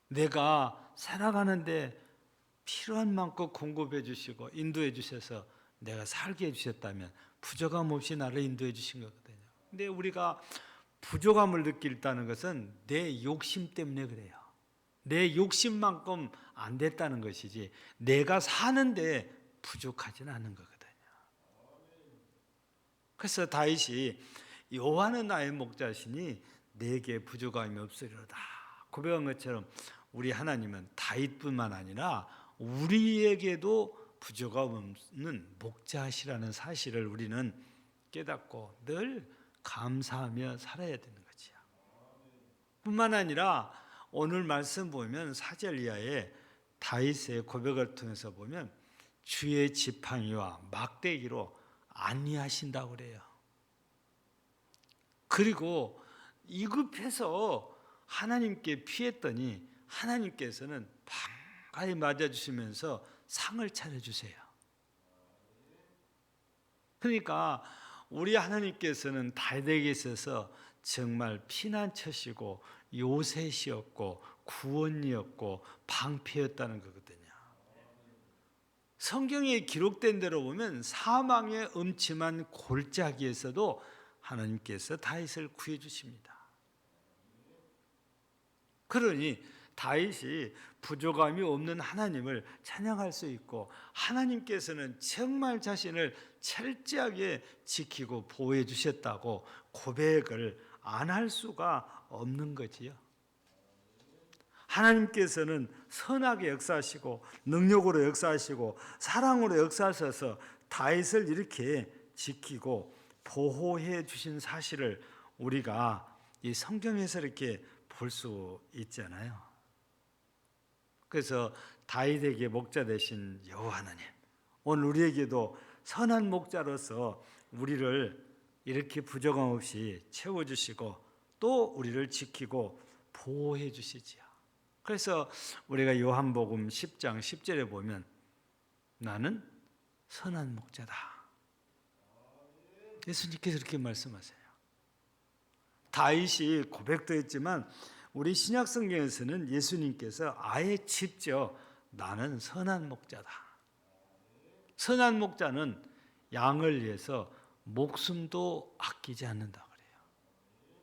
내가 살아가는데 필요한 만큼 공급해 주시고 인도해 주셔서 내가 살게 해 주셨다면 부족함 없이 나를 인도해 주신 거거든요. 근데 우리가 부족함을 느낄다는 것은 내 욕심 때문에 그래요. 내 욕심만큼 안 됐다는 것이지 내가 사는데 부족하지는 않은 거거든요. 그래서 다윗이 여호와는 나의 목자시니 내게 부족함이 없으리로다 고백한 것처럼 우리 하나님은 다윗뿐만 아니라 우리에게도 부족함 없는 목자시라는 사실을 우리는 깨닫고 늘 감사하며 살아야 되는 거지요. 뿐만 아니라 오늘 말씀 보면 4절 이하에 다윗의 고백을 통해서 보면 주의 지팡이와 막대기로 안위하신다고 그래요. 그리고 이급해서 하나님께 피했더니 하나님께서는 반가이 맞아주시면서 상을 차려주세요. 그러니까 우리 하나님께서는 다윗에게 있어서 정말 피난처시고 요새시였고 구원이었고 방패였다는 거거든요. 성경에 기록된 대로 보면 사망의 음침한 골짜기에서도 하나님께서 다윗을 구해 주십니다. 그러니 다윗이 부족함이 없는 하나님을 찬양할 수 있고 하나님께서는 정말 자신을 철저하게 지키고 보호해 주셨다고 고백을 안 할 수가 없는 거지요. 하나님께서는 선하게 역사하시고 능력으로 역사하시고 사랑으로 역사하셔서 다윗을 이렇게 지키고 보호해 주신 사실을 우리가 이 성경에서 이렇게 볼 수 있잖아요. 그래서 다윗에게 목자 되신 여호와 하나님, 오늘 우리에게도 선한 목자로서 우리를 이렇게 부족함 없이 채워주시고 또 우리를 지키고 보호해 주시지요. 그래서 우리가 요한복음 10장 10절에 보면 나는 선한 목자다. 예수님께서 이렇게 말씀하세요. 다윗이 고백도 했지만 우리 신약 성경에서는 예수님께서 아예 직접 나는 선한 목자다. 선한 목자는 양을 위해서 목숨도 아끼지 않는다 그래요.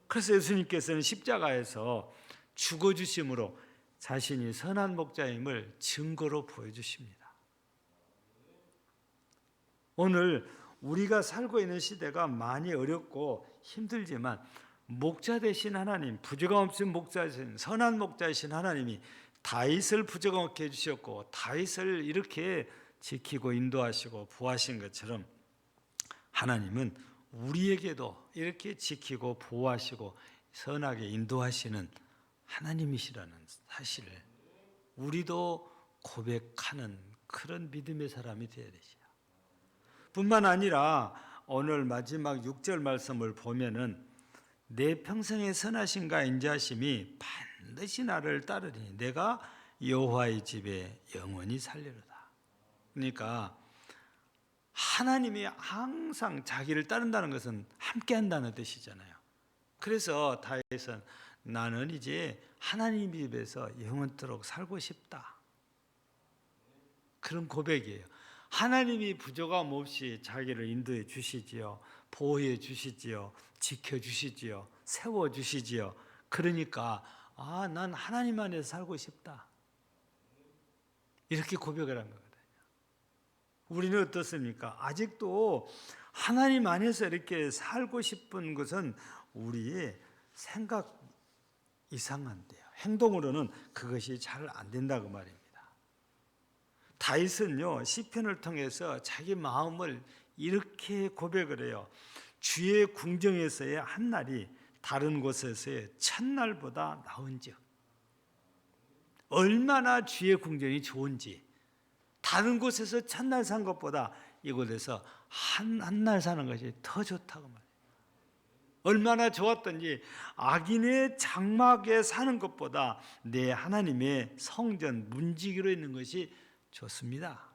그래서 예수님께서는 십자가에서 죽어주심으로 자신이 선한 목자임을 증거로 보여주십니다. 오늘 우리가 살고 있는 시대가 많이 어렵고 힘들지만 목자 되신 하나님, 부족함 없인 목자이신 선한 목자이신 하나님이 다윗을 부족함 없게 해주셨고 다윗을 이렇게 지키고 인도하시고 보호하신 것처럼 하나님은 우리에게도 이렇게 지키고 보호하시고 선하게 인도하시는 하나님이시라는 사실을 우리도 고백하는 그런 믿음의 사람이 되어야 되죠. 뿐만 아니라 오늘 마지막 6절 말씀을 보면은 내 평생의 선하심과 인자하심이 반드시 나를 따르리니 내가 여호와의 집에 영원히 살리로다. 그러니까 하나님이 항상 자기를 따른다는 것은 함께 한다는 뜻이잖아요. 그래서 다윗은 나는 이제 하나님 집에서 영원토록 살고 싶다. 그런 고백이에요. 하나님이 부족함 없이 자기를 인도해 주시지요. 보호해 주시지요. 지켜 주시지요. 세워 주시지요. 그러니까 난 하나님 안에서 살고 싶다. 이렇게 고백을 한 거거든요. 우리는 어떻습니까? 아직도 하나님 안에서 이렇게 살고 싶은 것은 우리의 생각 이상한데요. 행동으로는 그것이 잘 안 된다고 말입니다. 다윗은요, 시편을 통해서 자기 마음을 이렇게 고백을 해요. 주의 궁정에서의 한 날이 다른 곳에서의 첫날보다 나은즉. 얼마나 주의 궁정이 좋은지, 다른 곳에서 첫날 산 것보다 이곳에서 한 날 사는 것이 더 좋다고 말해요. 얼마나 좋았던지 악인의 장막에 사는 것보다 내 하나님의 성전 문지기로 있는 것이 좋습니다.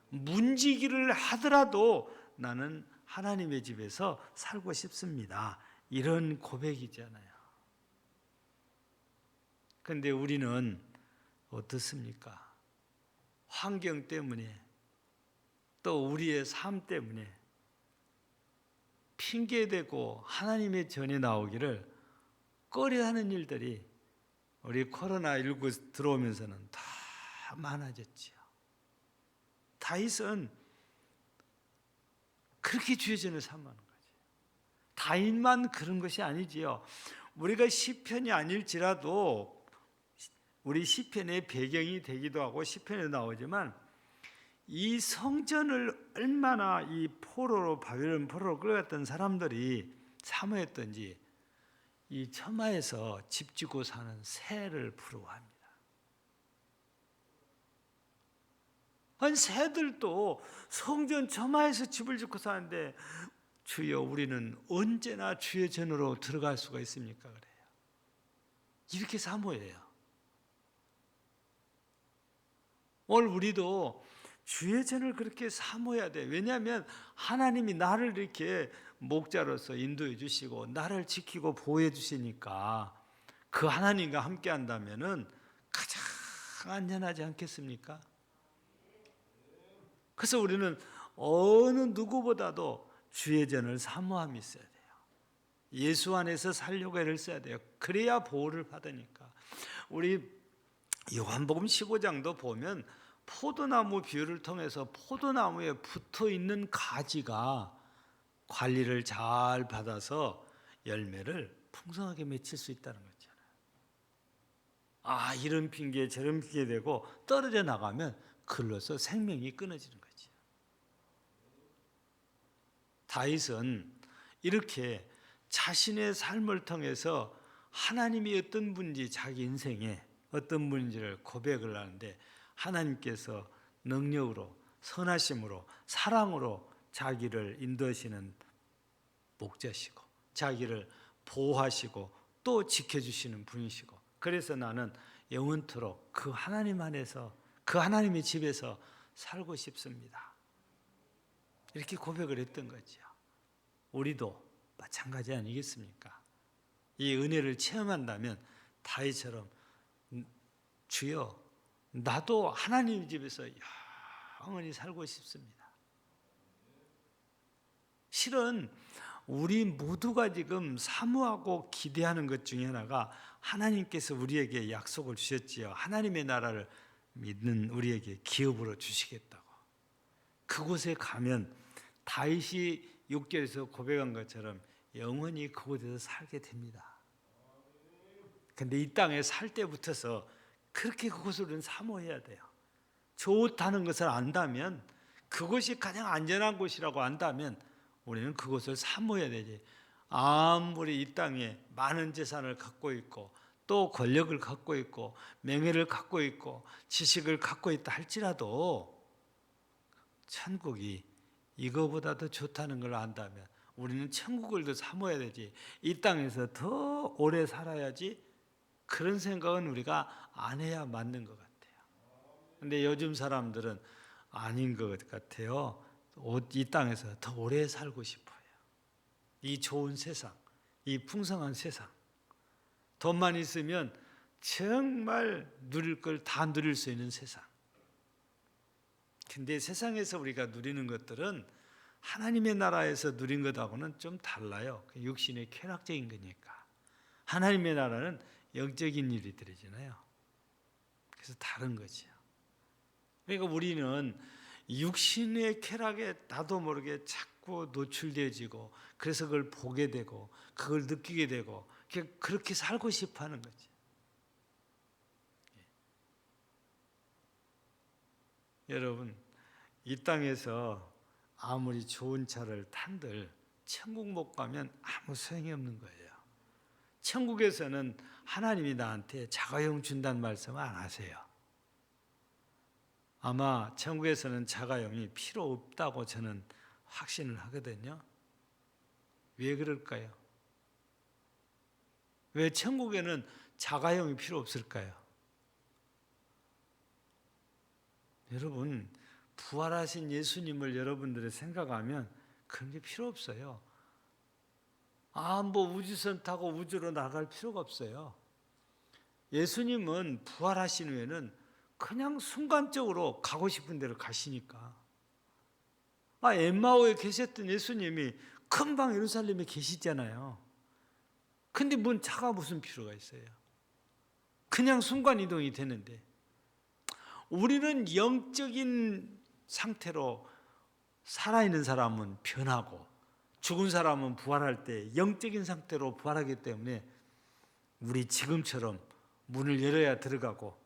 문지기를 하더라도 나는 하나님의 집에서 살고 싶습니다. 이런 고백이잖아요. 그런데 우리는 어떻습니까? 환경 때문에 또 우리의 삶 때문에 핑계대고 하나님의 전에 나오기를 꺼려하는 일들이 우리 코로나19 들어오면서는 더 많아졌지요. 다윗은 그렇게 주의 전을 사모하는 거죠. 다윗만 그런 것이 아니지요. 우리가 시편이 아닐지라도 우리 시편의 배경이 되기도 하고 시편에 나오지만 이 성전을 얼마나 이 포로로 바벨론 포로로 끌어갔던 사람들이 사모했던지 이 처마에서 집 짓고 사는 새를 부러워합니다. 아니 새들도 성전 처마에서 집을 짓고 사는데 주여 우리는 언제나 주의 전으로 들어갈 수가 있습니까? 그래요. 이렇게 사모해요. 오늘 우리도 주의 전을 그렇게 사모해야 돼. 왜냐하면 하나님이 나를 이렇게 목자로서 인도해 주시고 나를 지키고 보호해 주시니까 그 하나님과 함께 한다면은 가장 안전하지 않겠습니까? 그래서 우리는 어느 누구보다도 주의 전을 사모함이 있어야 돼요. 예수 안에서 살려고 애를 써야 돼요. 그래야 보호를 받으니까. 우리 요한복음 15장도 보면 포도나무 비유를 통해서 포도나무에 붙어 있는 가지가 관리를 잘 받아서 열매를 풍성하게 맺힐 수 있다는 거잖아요. 이런 핑계 저런 핑계 대고 떨어져 나가면 글로서 생명이 끊어지는 거죠. 다윗은 이렇게 자신의 삶을 통해서 하나님이 어떤 분인지 자기 인생에 어떤 분인지를 고백을 하는데 하나님께서 능력으로 선하심으로 사랑으로 자기를 인도하시는 목자시고 자기를 보호하시고 또 지켜주시는 분이시고 그래서 나는 영원토록 그 하나님 안에서 그 하나님의 집에서 살고 싶습니다. 이렇게 고백을 했던 거죠. 우리도 마찬가지 아니겠습니까? 이 은혜를 체험한다면 다윗처럼 주여 나도 하나님 집에서 영원히 살고 싶습니다. 실은 우리 모두가 지금 사모하고 기대하는 것 중에 하나가 하나님께서 우리에게 약속을 주셨지요. 하나님의 나라를 믿는 우리에게 기업으로 주시겠다고. 그곳에 가면 다윗이 6절에서 고백한 것처럼 영원히 그곳에서 살게 됩니다. 근데 이 땅에 살 때부터서 그렇게 그것을 우리는 사모해야 돼요. 좋다는 것을 안다면 그것이 가장 안전한 곳이라고 안다면 우리는 그것을 사모해야 되지. 아무리 이 땅에 많은 재산을 갖고 있고 또 권력을 갖고 있고 명예를 갖고 있고 지식을 갖고 있다 할지라도 천국이 이거보다 더 좋다는 걸 안다면 우리는 천국을 더 사모해야 되지. 이 땅에서 더 오래 살아야지. 그런 생각은 우리가 안 해야 맞는 것 같아요. 근데 요즘 사람들은 아닌 것 같아요. 이 땅에서 더 오래 살고 싶어요. 이 좋은 세상, 이 풍성한 세상, 돈만 있으면 정말 누릴 걸 다 누릴 수 있는 세상. 근데 세상에서 우리가 누리는 것들은 하나님의 나라에서 누린 것하고는 좀 달라요. 육신의 쾌락적인 거니까. 하나님의 나라는 영적인 일이들이잖아요. 그래서 다른 거죠. 그러니까 우리는 육신의 쾌락에 나도 모르게 자꾸 노출되어지고, 그래서 그걸 보게 되고 그걸 느끼게 되고 그렇게 살고 싶어 하는 거지. 여러분, 이 땅에서 아무리 좋은 차를 탄들 천국 못 가면 아무 소용이 없는 거예요. 천국에서는 하나님이 나한테 자가용 준다는 말씀 안 하세요. 아마 천국에서는 자가용이 필요 없다고 저는 확신을 하거든요. 왜 그럴까요? 왜 천국에는 자가용이 필요 없을까요? 여러분, 부활하신 예수님을 여러분들이 생각하면 그런 게 필요 없어요. 뭐 우주선 타고 우주로 나갈 필요가 없어요. 예수님은 부활하신 후에는 그냥 순간적으로 가고 싶은 데로 가시니까. 엠마오에 계셨던 예수님이 금방 예루살렘에 계시잖아요. 근데 뭔 차가 무슨 필요가 있어요? 그냥 순간 이동이 되는데. 우리는 영적인 상태로 살아있는 사람은 변하고 죽은 사람은 부활할 때 영적인 상태로 부활하기 때문에 우리 지금처럼 문을 열어야 들어가고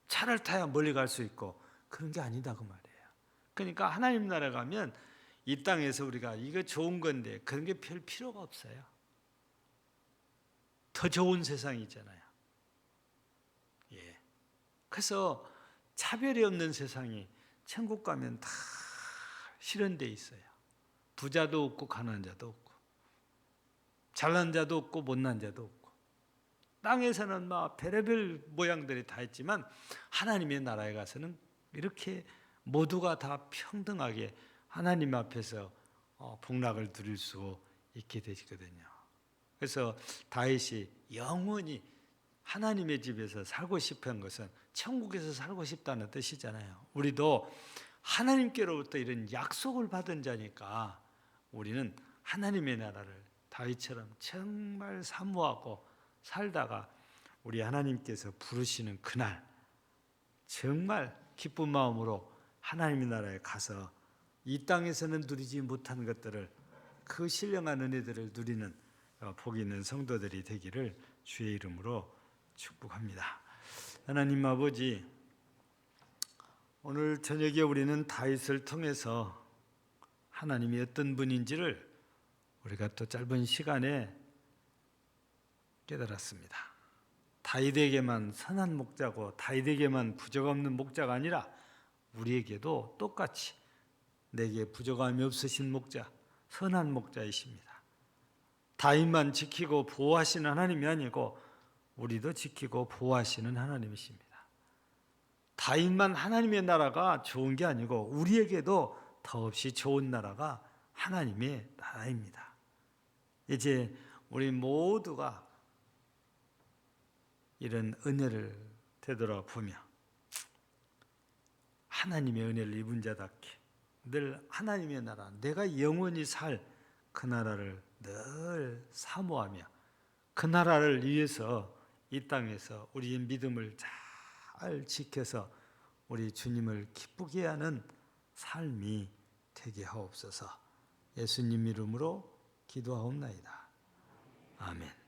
차를 타야 멀리 갈 수 있고 그런 게 아니다 그 말이에요. 그러니까 하나님 나라 가면 이 땅에서 우리가 이거 좋은 건데 그런 게 별 필요가 없어요. 더 좋은 세상이잖아요. 예. 그래서 차별이 없는 세상이 천국 가면 다 실현되어 있어요. 부자도 없고 가난한 자도 없고 잘난 자도 없고 못난 자도 없고 땅에서는 막 별의별 모양들이 다 있지만 하나님의 나라에 가서는 이렇게 모두가 다 평등하게 하나님 앞에서 복락을 누릴 수 있게 되거든요. 그래서 다윗이 영원히 하나님의 집에서 살고 싶은 것은 천국에서 살고 싶다는 뜻이잖아요. 우리도 하나님께로부터 이런 약속을 받은 자니까 우리는 하나님의 나라를 다윗처럼 정말 사모하고 살다가 우리 하나님께서 부르시는 그날 정말 기쁜 마음으로 하나님의 나라에 가서 이 땅에서는 누리지 못한 것들을 그 신령한 은혜들을 누리는 복이 있는 성도들이 되기를 주의 이름으로 축복합니다. 하나님 아버지, 오늘 저녁에 우리는 다윗을 통해서 하나님이 어떤 분인지를 우리가 또 짧은 시간에 깨달았습니다. 다윗에게만 선한 목자고 다윗에게만 부족 없는 목자가 아니라 우리에게도 똑같이 내게 부족함이 없으신 목자, 선한 목자이십니다. 다윗만 지키고 보호하시는 하나님이 아니고 우리도 지키고 보호하시는 하나님이십니다. 다윗만 하나님의 나라가 좋은 게 아니고 우리에게도 더없이 좋은 나라가 하나님의 나라입니다. 이제 우리 모두가 이런 은혜를 되돌아보며 하나님의 은혜를 입은 자답게 늘 하나님의 나라, 내가 영원히 살 그 나라를 늘 사모하며 그 나라를 위해서 이 땅에서 우리의 믿음을 잘 지켜서 우리 주님을 기쁘게 하는 삶이 되게 하옵소서. 예수님 이름으로 기도하옵나이다. 아멘.